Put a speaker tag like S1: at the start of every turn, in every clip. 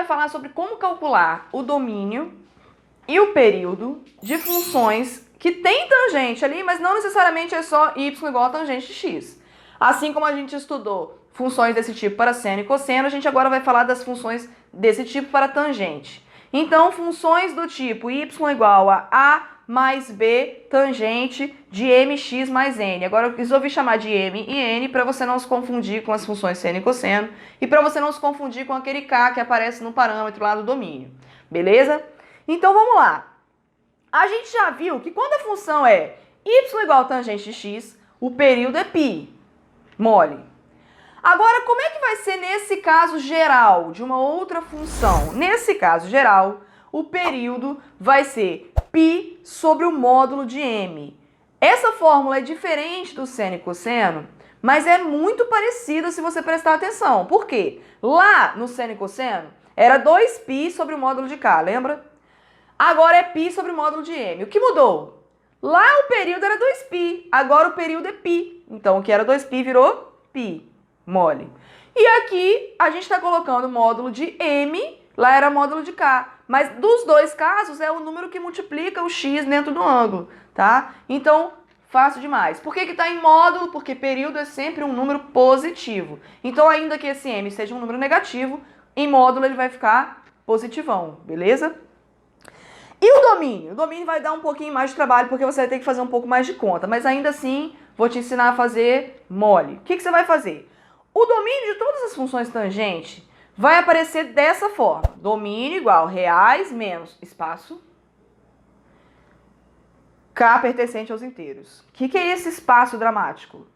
S1: vai falar sobre como calcular o domínio e o período de funções que tem tangente ali, mas não necessariamente é só y igual a tangente de x. Assim como a gente estudou funções desse tipo para seno e cosseno, a gente agora vai falar das funções desse tipo para tangente. Então, funções do tipo y igual a mais b tangente de mx mais n. Agora eu resolvi chamar de m e n para você não se confundir com as funções seno e cosseno e para você não se confundir com aquele k que aparece no parâmetro lá do domínio. Beleza? Então vamos lá. A gente já viu que quando a função é y igual a tangente de x, o período é π, mole. Agora, como é que vai ser nesse caso geral de uma outra função? Nesse caso geral, o período vai ser π sobre o módulo de m. Essa fórmula é diferente do seno e cosseno, mas é muito parecida se você prestar atenção. Por quê? Lá no seno e cosseno era 2π sobre o módulo de k, lembra? Agora é π sobre o módulo de m. O que mudou? Lá o período era 2π, agora o período é π. Então o que era 2π virou π, mole. E aqui a gente está colocando o módulo de m, lá era módulo de k. Mas dos dois casos é o número que multiplica o x dentro do ângulo, tá? Então, fácil demais. Por que que está em módulo? Porque período é sempre um número positivo. Então, ainda que esse m seja um número negativo, em módulo ele vai ficar positivão, beleza? E o domínio? O domínio vai dar um pouquinho mais de trabalho porque você vai ter que fazer um pouco mais de conta, mas ainda assim vou te ensinar a fazer mole. O que que você vai fazer? O domínio de todas as funções tangente vai aparecer dessa forma. Domínio igual reais menos espaço k pertencente aos inteiros. O que é esse espaço dramático?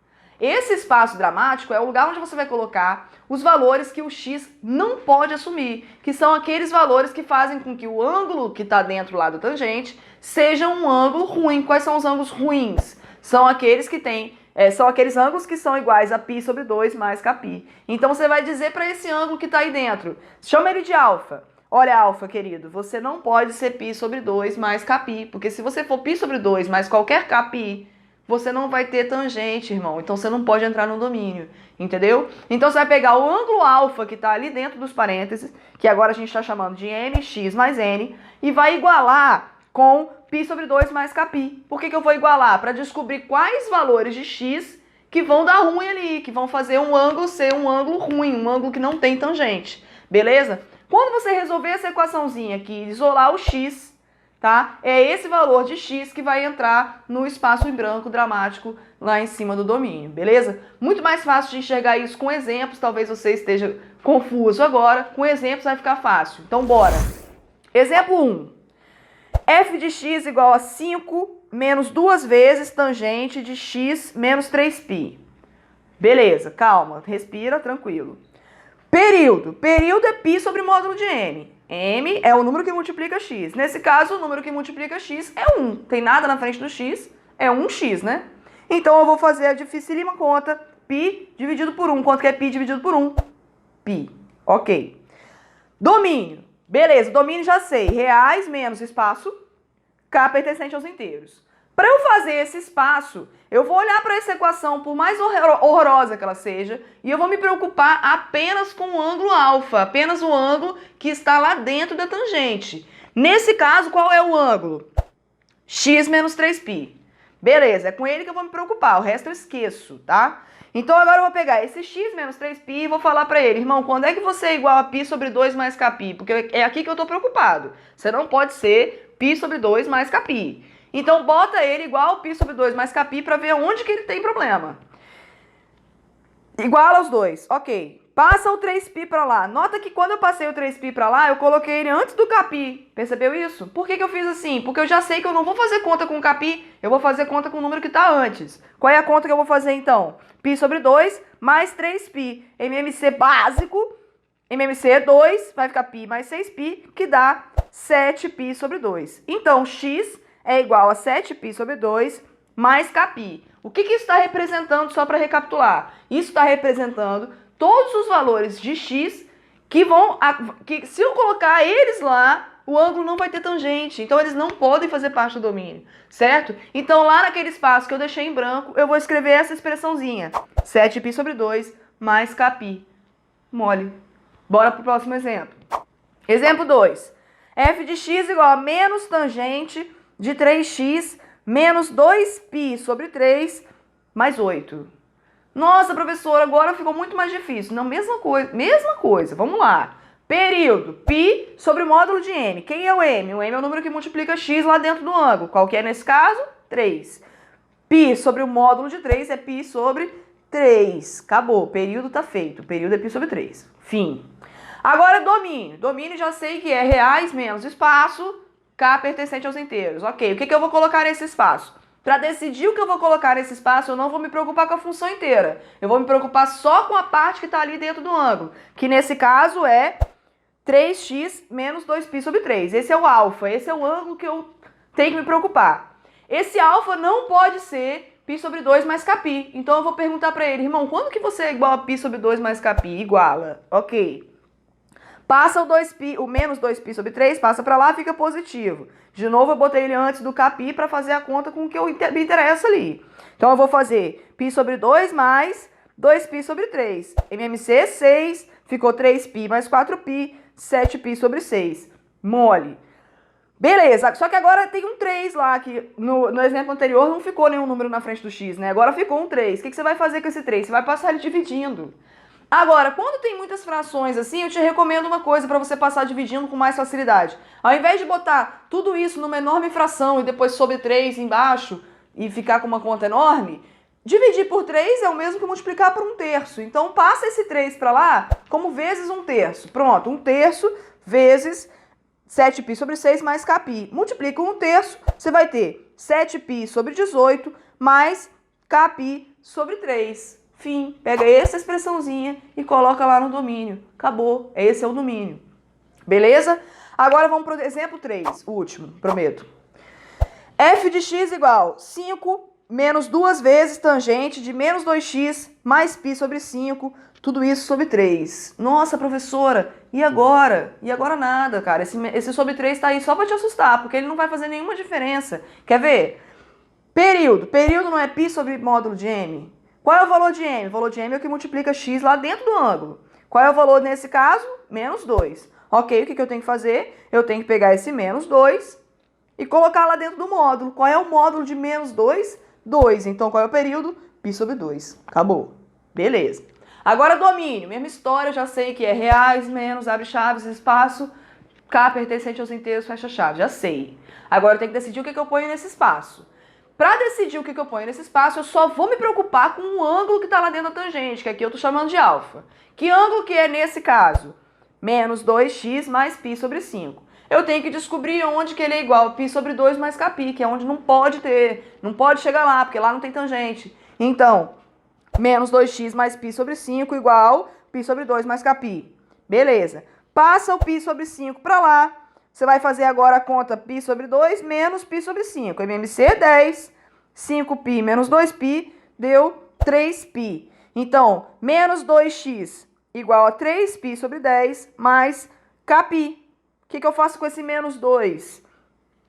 S1: Esse espaço dramático é o lugar onde você vai colocar os valores que o x não pode assumir, que são aqueles valores que fazem com que o ângulo que está dentro lá do tangente seja um ângulo ruim. Quais são os ângulos ruins? São aqueles que têm, são aqueles ângulos que são iguais a π sobre 2 mais kπ. Então você vai dizer para esse ângulo que está aí dentro, chama ele de alfa. Olha, alfa, querido, você não pode ser π sobre 2 mais kπ, porque se você for π sobre 2 mais qualquer kπ, você não vai ter tangente, irmão. Então você não pode entrar no domínio, entendeu? Então você vai pegar o ângulo alfa que está ali dentro dos parênteses, que agora a gente está chamando de mx mais n, e vai igualar com π sobre 2 mais kπ. Por que que eu vou igualar? Para descobrir quais valores de x que vão dar ruim ali, que vão fazer um ângulo ser um ângulo ruim, um ângulo que não tem tangente, beleza? Quando você resolver essa equaçãozinha aqui, isolar o x, tá? É esse valor de x que vai entrar no espaço em branco dramático lá em cima do domínio, beleza? Muito mais fácil de enxergar isso com exemplos, talvez você esteja confuso agora, com exemplos vai ficar fácil. Então bora! Exemplo 1. f de x igual a 5 menos 2 vezes tangente de x menos 3π. Beleza, calma, respira, tranquilo. Período. Período é π sobre módulo de m. M é o número que multiplica x. Nesse caso, o número que multiplica x é 1. Tem nada na frente do x, é 1x, né? Então, eu vou fazer a dificílima conta π dividido por 1. Quanto que é π dividido por 1? Π. Ok. Domínio. Beleza, domínio já sei. Reais menos espaço, k pertencente aos inteiros. Para eu fazer esse espaço, eu vou olhar para essa equação, por mais horrorosa que ela seja, e eu vou me preocupar apenas com o ângulo alfa, apenas o ângulo que está lá dentro da tangente. Nesse caso, qual é o ângulo? X menos 3π. Beleza, é com ele que eu vou me preocupar, o resto eu esqueço, tá? Então agora eu vou pegar esse x menos 3π e vou falar para ele, irmão, quando é que você é igual a π sobre 2 mais kπ? Porque é aqui que eu estou preocupado. Você não pode ser π sobre 2 mais kπ. Então, bota ele igual a π sobre 2 mais kπ para ver onde que ele tem problema. Iguala os dois. Ok. Passa o 3π para lá. Nota que quando eu passei o 3π para lá, eu coloquei ele antes do kπ. Percebeu isso? Por que que eu fiz assim? Porque eu já sei que eu não vou fazer conta com kπ, eu vou fazer conta com o número que está antes. Qual é a conta que eu vou fazer então? π sobre 2 mais 3π. MMC básico, MMC é 2, vai ficar π mais 6π, que dá 7π sobre 2. Então, x é igual a 7π sobre 2 mais kπ. O que isso está representando, só para recapitular? Isso está representando todos os valores de x que se eu colocar eles lá, o ângulo não vai ter tangente. Então, eles não podem fazer parte do domínio, certo? Então, lá naquele espaço que eu deixei em branco, eu vou escrever essa expressãozinha. 7π sobre 2 mais kπ. Mole. Bora para o próximo exemplo. Exemplo 2. F de x igual a menos tangente de 3x menos 2π sobre 3 mais 8. Nossa, professora, agora ficou muito mais difícil. Não, mesma coisa. Vamos lá. Período, π sobre o módulo de m. Quem é o m? O m é o número que multiplica x lá dentro do ângulo. Qual que é nesse caso? 3. Π sobre o módulo de 3 é π sobre 3. Acabou, período tá feito. O período é π sobre 3. Fim. Agora domínio. Domínio já sei que é reais menos espaço, k pertencente aos inteiros. Ok, o que eu vou colocar nesse espaço? Para decidir o que eu vou colocar nesse espaço, eu não vou me preocupar com a função inteira. Eu vou me preocupar só com a parte que está ali dentro do ângulo, que nesse caso é 3x menos 2π sobre 3. Esse é o alfa, esse é o ângulo que eu tenho que me preocupar. Esse alfa não pode ser π sobre 2 mais kπ. Então eu vou perguntar para ele, irmão, quando que você é igual a π sobre 2 mais kπ? Iguala. Ok. Passa o menos 2π sobre 3, passa para lá, fica positivo. De novo, eu botei ele antes do kπ para fazer a conta com o que me interessa ali. Então, eu vou fazer π sobre 2 mais 2π sobre 3. MMC, 6, ficou 3π mais 4π, 7π sobre 6. Mole. Beleza, só que agora tem um 3 lá, que no exemplo anterior não ficou nenhum número na frente do x, né? Agora ficou um 3. O que você vai fazer com esse 3? Você vai passar ele dividindo. Agora, quando tem muitas frações assim, eu te recomendo uma coisa para você passar dividindo com mais facilidade. Ao invés de botar tudo isso numa enorme fração e depois sobre 3 embaixo e ficar com uma conta enorme, dividir por 3 é o mesmo que multiplicar por 1/3. Então, passa esse 3 para lá como vezes 1/3. Pronto, 1/3 vezes 7π sobre 6 mais kπ. Multiplica 1/3, você vai ter 7π sobre 18 mais kπ sobre 3. Fim. Pega essa expressãozinha e coloca lá no domínio. Acabou. Esse é o domínio. Beleza? Agora vamos para o exemplo 3, o último, prometo. F de x igual 5 menos 2 vezes tangente de menos 2x mais π sobre 5, tudo isso sobre 3. Nossa, professora, e agora? E agora nada, cara. Esse sobre 3 está aí só para te assustar, porque ele não vai fazer nenhuma diferença. Quer ver? Período. Período não é π sobre módulo de m? Qual é o valor de m? O valor de m é o que multiplica x lá dentro do ângulo. Qual é o valor nesse caso? Menos 2. Ok, o que eu tenho que fazer? Eu tenho que pegar esse menos 2 e colocar lá dentro do módulo. Qual é o módulo de menos 2? 2. Então, qual é o período? π sobre 2. Acabou. Beleza. Agora, domínio. Mesma história, já sei que é reais menos, abre chaves, espaço, k pertencente aos inteiros, fecha chave. Já sei. Agora, eu tenho que decidir o que eu ponho nesse espaço. Para decidir o que eu ponho nesse espaço, eu só vou me preocupar com o ângulo que está lá dentro da tangente, que aqui eu estou chamando de alfa. Que ângulo que é nesse caso? Menos 2x mais π sobre 5. Eu tenho que descobrir onde que ele é igual a π sobre 2 mais kπ, que é onde não pode ter, não pode chegar lá, porque lá não tem tangente. Então, menos 2x mais π sobre 5 igual π sobre 2 mais kπ. Beleza. Passa o π sobre 5 para lá. Você vai fazer agora a conta π sobre 2 menos π sobre 5. MMC é 10. 5π menos 2π deu 3π. Então, menos 2x igual a 3π sobre 10 mais kπ. O que eu faço com esse menos 2?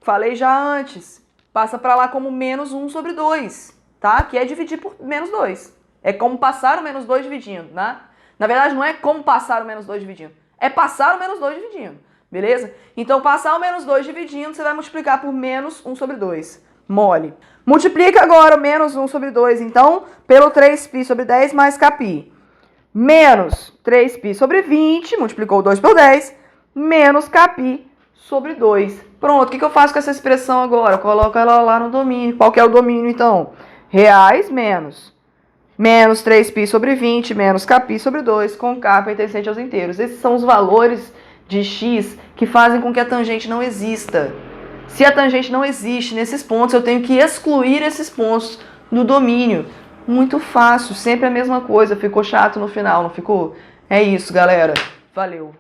S1: Falei já antes. Passa para lá como menos 1 sobre 2, tá? Que é dividir por menos 2. É como passar o menos 2 dividindo, né? Na verdade, não é como passar o menos 2 dividindo. É passar o menos 2 dividindo. Beleza? Então, passar o menos 2 dividindo, você vai multiplicar por menos 1 sobre 2. Mole. Multiplica agora o menos 1 sobre 2, então, pelo 3π sobre 10 mais kπ. Menos 3π sobre 20, multiplicou 2 por 10, menos kπ sobre 2. Pronto, o que eu faço com essa expressão agora? Eu coloco ela lá no domínio. Qual que é o domínio, então? Reais menos 3π sobre 20, menos kπ sobre 2, com k pertencente aos inteiros. Esses são os valores de x que fazem com que a tangente não exista. Se a tangente não existe nesses pontos, eu tenho que excluir esses pontos do domínio. Muito fácil, sempre a mesma coisa. Ficou chato no final, não ficou? É isso, galera. Valeu!